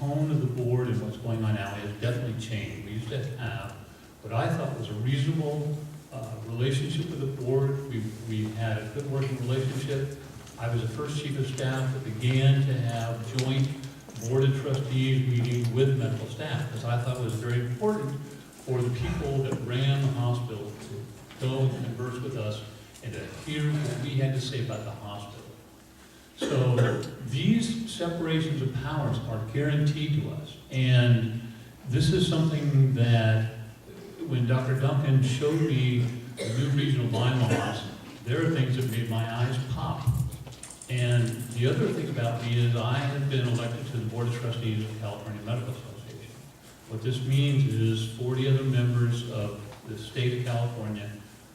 tone of the board and what's going on now has definitely changed. We used to have what I thought was a reasonable relationship with the board. We had a good working relationship. I was the first chief of staff that began to have joint board of trustees meeting with medical staff, because I thought it was very important for the people that ran the hospital to go and converse with us and to hear what we had to say about the hospital. So these separations of powers are guaranteed to us. And this is something that when Dr. Duncan showed me the new regional bylaws, there are things that made my eyes pop. And the other thing about me is I have been elected to the Board of Trustees of California Medical Association. What this means is 40 other members of the state of California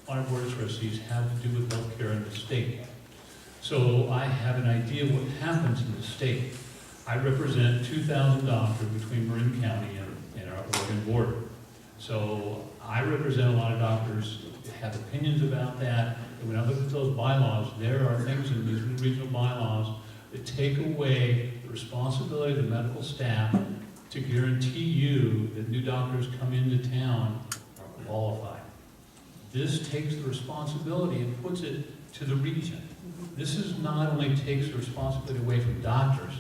on our Board of Trustees have to do with healthcare in the state. So I have an idea what happens in the state. I represent 2,000 doctors between Marin County and our Oregon border. So I represent a lot of doctors that have opinions about that. And when I look at those bylaws, there are things in these new regional bylaws that take away the responsibility of the medical staff to guarantee you that new doctors come into town are qualified. This takes the responsibility and puts it to the region. This is not only takes the responsibility away from doctors,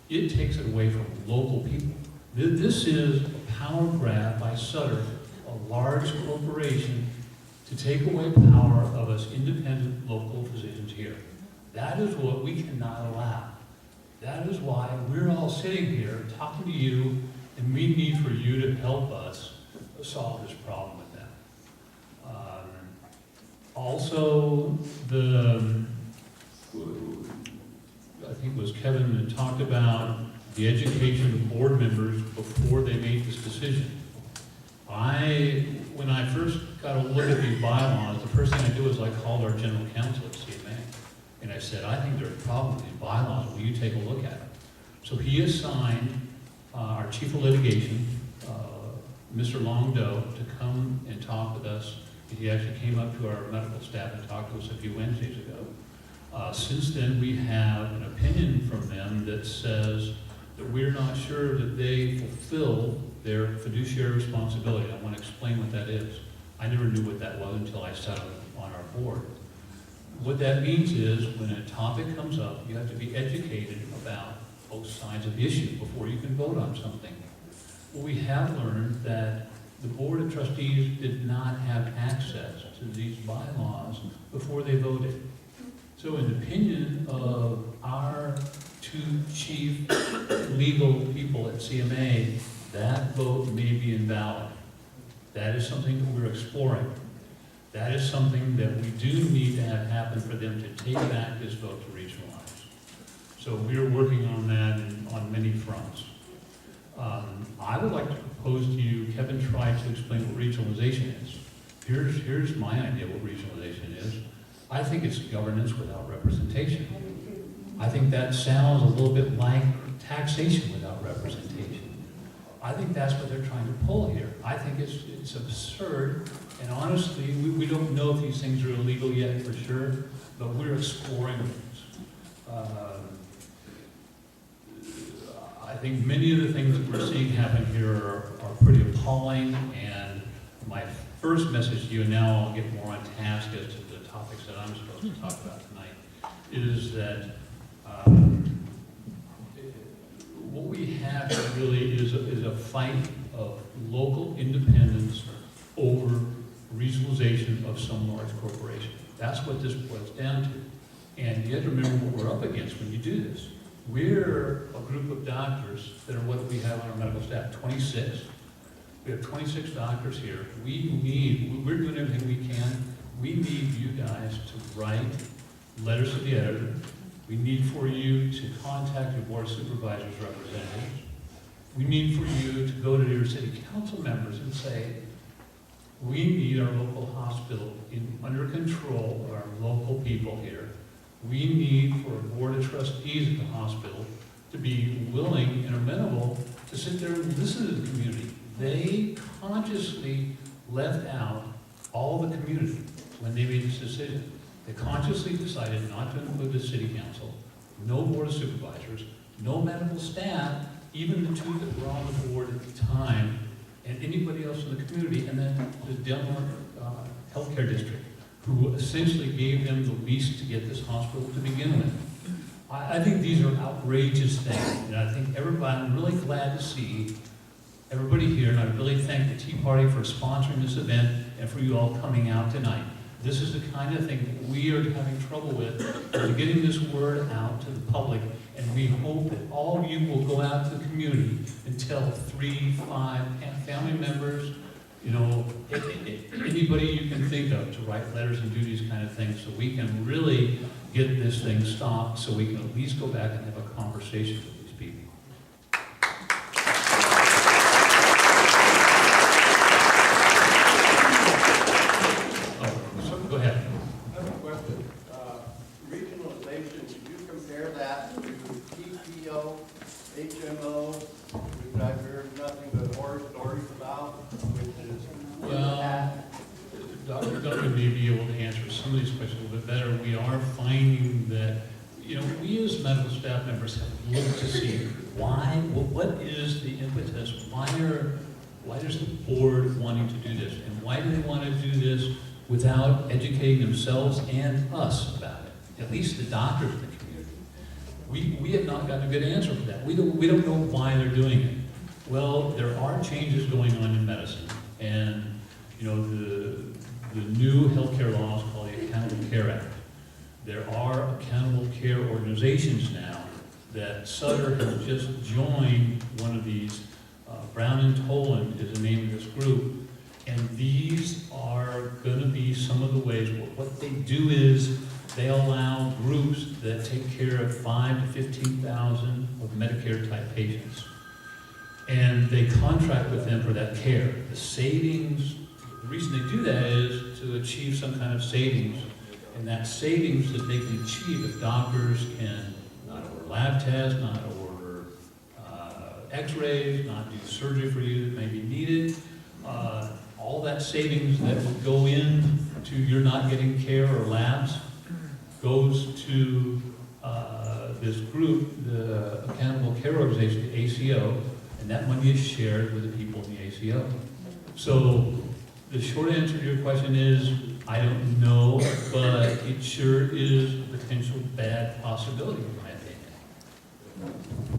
it takes it away from local people. This is a power grab by Sutter, a large corporation, to take away power of us independent local physicians here. That is what we cannot allow. That is why we're all sitting here talking to you, and we need for you to help us solve this problem with them. Also, I think it was Kevin that talked about the education of board members before they made this decision. When I first got a look at these bylaws, the first thing I did was I called our general counsel at CMA. And I said, I think there's a problem with these bylaws. Will you take a look at them? So he assigned our chief of litigation, Mr. Longdo, to come and talk with us. He actually came up to our medical staff and talked to us a few Wednesdays ago. Since then, we have an opinion from them that says that we're not sure that they fulfill their fiduciary responsibility. I want to explain what that is. I never knew what that was until I sat on our board. What that means is when a topic comes up, you have to be educated about both sides of the issue before you can vote on something. Well, we have learned that the Board of Trustees did not have access to these bylaws before they voted. So in the opinion of our two chief legal people at CMA, that vote may be invalid. That is something that we're exploring. That is something that we do need to have happen for them to take back this vote to regionalize. So we're working on that on many fronts. I would like to propose to you, Kevin tried to explain what regionalization is. Here's my idea what regionalization is. I think it's governance without representation. I think that sounds a little bit like taxation without representation. I think that's what they're trying to pull here. I think it's absurd, and honestly, we don't know if these things are illegal yet for sure, but we're exploring things. I think many of the things that we're seeing happen here are pretty appalling, and my first message to you, and now I'll get more on task as to the topics that I'm supposed to talk about tonight, is that what we have really is a fight of local independence over regionalization of some large corporation. That's what this boils down to. And you have to remember what we're up against when you do this. We're a group of doctors that are what we have on our medical staff, 26. We have 26 doctors here. We're doing everything we can. We need you guys to write letters to the editor. We need for you to contact your board of supervisors representatives. We need for you to go to your city council members and say, we need our local hospital under control of our local people here. We need for a board of trustees at the hospital to be willing and amenable to sit there and listen to the community. They consciously left out all the community when they made this decision. They consciously decided not to include the city council, no board of supervisors, no medical staff, even the two that were on the board at the time, and anybody else in the community, and then the Delmar Healthcare District, who essentially gave them the lease to get this hospital to begin with. I think these are outrageous things, and I think everybody, I'm really glad to see everybody here, and I really thank the Tea Party for sponsoring this event and for you all coming out tonight. This is the kind of thing that we are having trouble with, getting this word out to the public, and we hope that all of you will go out to the community and tell 3, 5 family members, you know, anybody you can think of to write letters and do these kind of things, so we can really get this thing stopped, so we can at least go back and have a conversation with these people. Go ahead. I have a question. Regionalization, did you compare that to TPO, HMO, which I've heard nothing but horror stories about, which is... Well, Dr. Duncan may be able to answer some of these questions a little bit better. We are finding that, you know, we as medical staff members have looked to see what is the impetus, why is the board wanting to do this, and why do they want to do this without educating themselves and us about it, at least the doctors in the community. We have not gotten a good answer for that. We don't know why they're doing it. Well, there are changes going on in medicine, and you know, the new healthcare law is called the Accountable Care Act. There are accountable care organizations now that Sutter has just joined one of these. Brown and Toland is the name of this group. And these are going to be some of the ways, what they do is they allow groups that take care of 5,000 to 15,000 of Medicare type patients. And they contract with them for that care. The savings, the reason they do that is to achieve some kind of savings. And that savings that they can achieve if doctors can not order lab tests, not order x-rays, not do surgery for you that may be needed. All that savings that would go in to you're not getting care or labs goes to this group, the Accountable Care Organization, the ACO, and that money is shared with the people in the ACO. So the short answer to your question is, I don't know, but it sure is a potential bad possibility in my opinion.